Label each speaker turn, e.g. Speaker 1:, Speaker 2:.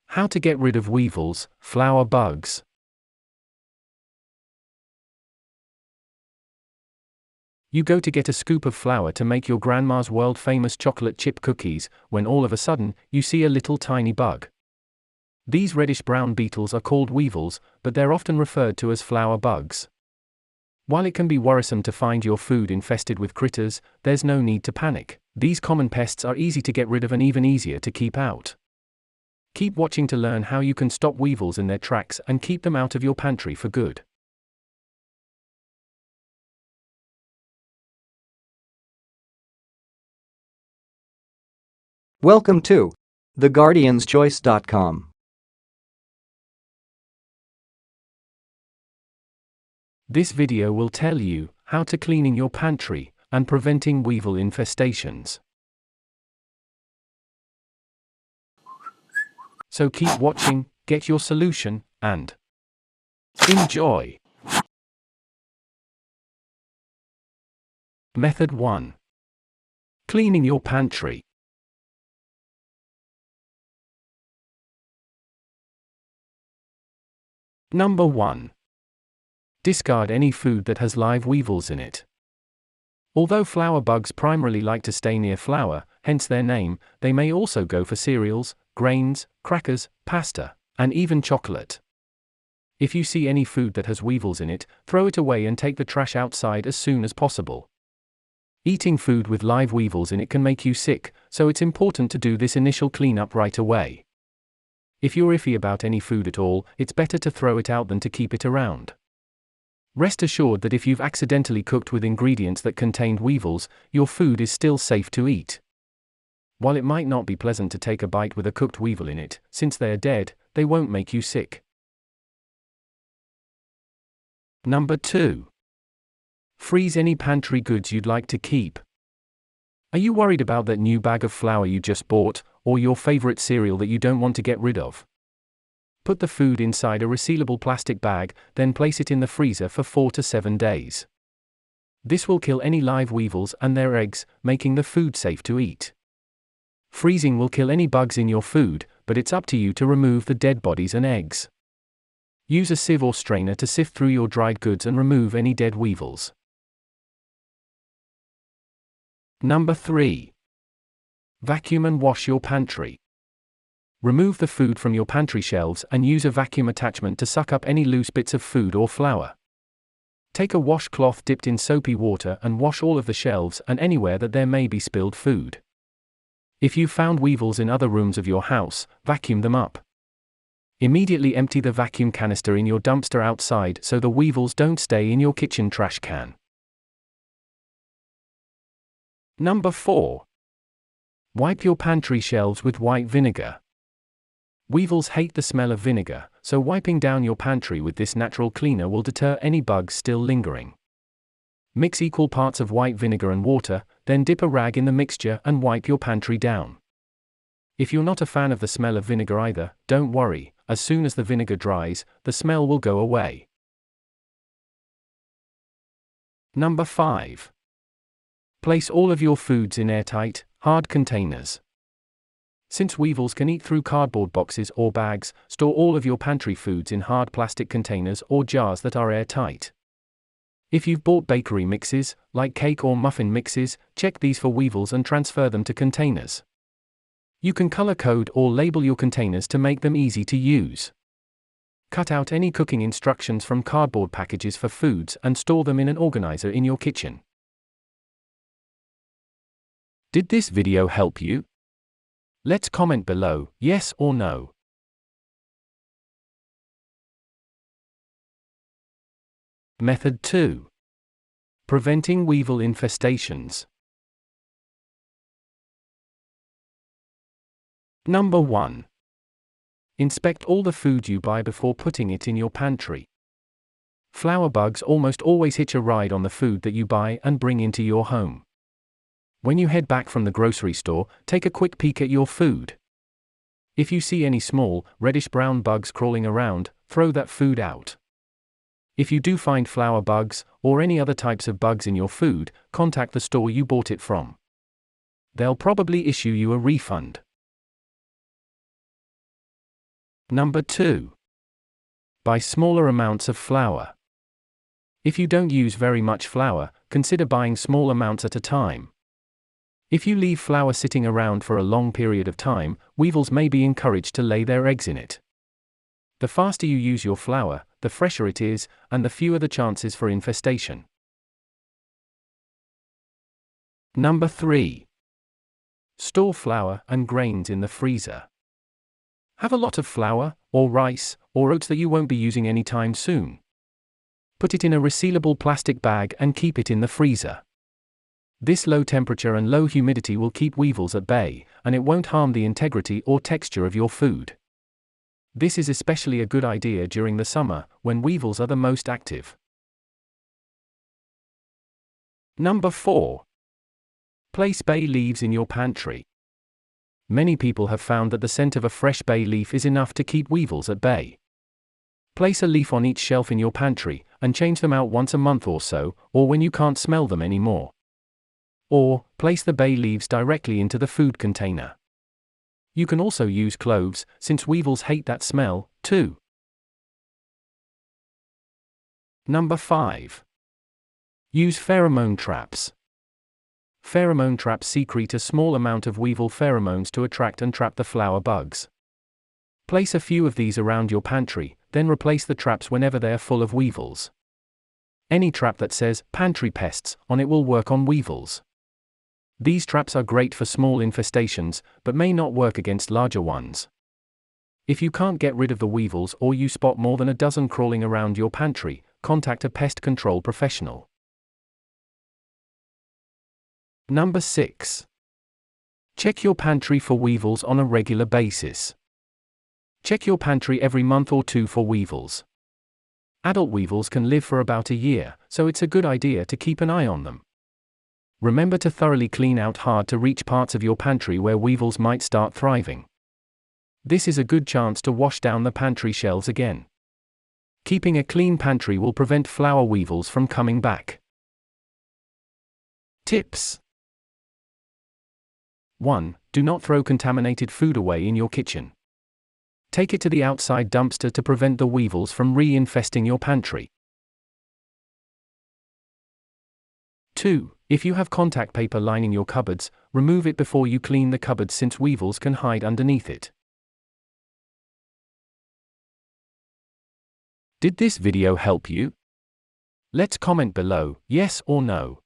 Speaker 1: How to get rid of weevils, flower bugs. You go to get a scoop of flour to make your grandma's world-famous chocolate chip cookies, when all of a sudden, you see a little tiny bug. These reddish-brown beetles are called weevils, but they're often referred to as flower bugs. While it can be worrisome to find your food infested with critters, there's no need to panic. These common pests are easy to get rid of and even easier to keep out. Keep watching to learn how you can stop weevils in their tracks and keep them out of your pantry for good.
Speaker 2: Welcome to 𝒍𝒐𝒗𝒆.com.
Speaker 1: This video will tell you how to cleaning your pantry and preventing weevil infestations. So keep watching, get your solution, and enjoy. Method 1. Cleaning your pantry. Number 1. Discard any food that has live weevils in it. Although flower bugs primarily like to stay near flour, hence their name, they may also go for cereals, grains, crackers, pasta, and even chocolate. If you see any food that has weevils in it, throw it away and take the trash outside as soon as possible. Eating food with live weevils in it can make you sick, so it's important to do this initial cleanup right away. If you're iffy about any food at all, it's better to throw it out than to keep it around. Rest assured that if you've accidentally cooked with ingredients that contained weevils, your food is still safe to eat. While it might not be pleasant to take a bite with a cooked weevil in it, since they are dead, they won't make you sick. Number 2. Freeze any pantry goods you'd like to keep. Are you worried about that new bag of flour you just bought, or your favorite cereal that you don't want to get rid of? Put the food inside a resealable plastic bag, then place it in the freezer for 4 to 7 days. This will kill any live weevils and their eggs, making the food safe to eat. Freezing will kill any bugs in your food, but it's up to you to remove the dead bodies and eggs. Use a sieve or strainer to sift through your dried goods and remove any dead weevils. Number 3. Vacuum and wash your pantry. Remove the food from your pantry shelves and use a vacuum attachment to suck up any loose bits of food or flour. Take a washcloth dipped in soapy water and wash all of the shelves and anywhere that there may be spilled food. If you've found weevils in other rooms of your house, vacuum them up. Immediately empty the vacuum canister in your dumpster outside so the weevils don't stay in your kitchen trash can. Number 4. Wipe your pantry shelves with white vinegar. Weevils hate the smell of vinegar, so wiping down your pantry with this natural cleaner will deter any bugs still lingering. Mix equal parts of white vinegar and water, then dip a rag in the mixture and wipe your pantry down. If you're not a fan of the smell of vinegar either, don't worry, as soon as the vinegar dries, the smell will go away. Number 5. Place all of your foods in airtight, hard containers. Since weevils can eat through cardboard boxes or bags, store all of your pantry foods in hard plastic containers or jars that are airtight. If you've bought bakery mixes, like cake or muffin mixes, check these for weevils and transfer them to containers. You can color code or label your containers to make them easy to use. Cut out any cooking instructions from cardboard packages for foods and store them in an organizer in your kitchen. Did this video help you? Let's comment below, yes or no. Method 2. Preventing weevil infestations. Number 1. Inspect all the food you buy before putting it in your pantry. Flower bugs almost always hitch a ride on the food that you buy and bring into your home. When you head back from the grocery store, take a quick peek at your food. If you see any small, reddish-brown bugs crawling around, throw that food out. If you do find flower bugs, or any other types of bugs in your food, contact the store you bought it from. They'll probably issue you a refund. Number 2. Buy smaller amounts of flour. If you don't use very much flour, consider buying small amounts at a time. If you leave flour sitting around for a long period of time, weevils may be encouraged to lay their eggs in it. The faster you use your flour, the fresher it is, and the fewer the chances for infestation. Number 3. Store flour and grains in the freezer. Have a lot of flour, or rice, or oats that you won't be using anytime soon. Put it in a resealable plastic bag and keep it in the freezer. This low temperature and low humidity will keep weevils at bay, and it won't harm the integrity or texture of your food. This is especially a good idea during the summer, when weevils are the most active. Number 4. Place bay leaves in your pantry. Many people have found that the scent of a fresh bay leaf is enough to keep weevils at bay. Place a leaf on each shelf in your pantry, and change them out once a month or so, or when you can't smell them anymore. Or, place the bay leaves directly into the food container. You can also use cloves, since weevils hate that smell, too. Number 5. Use pheromone traps. Pheromone traps secrete a small amount of weevil pheromones to attract and trap the flower bugs. Place a few of these around your pantry, then replace the traps whenever they are full of weevils. Any trap that says "Pantry pests" on it will work on weevils. These traps are great for small infestations, but may not work against larger ones. If you can't get rid of the weevils or you spot more than a dozen crawling around your pantry, contact a pest control professional. Number 6. Check your pantry for weevils on a regular basis. Check your pantry every month or two for weevils. Adult weevils can live for about a year, so it's a good idea to keep an eye on them. Remember to thoroughly clean out hard-to-reach parts of your pantry where weevils might start thriving. This is a good chance to wash down the pantry shelves again. Keeping a clean pantry will prevent flower weevils from coming back. Tips. 1. Do not throw contaminated food away in your kitchen. Take it to the outside dumpster to prevent the weevils from re-infesting your pantry. 2. If you have contact paper lining your cupboards, remove it before you clean the cupboards since weevils can hide underneath it. Did this video help you? Let's comment below, yes or no.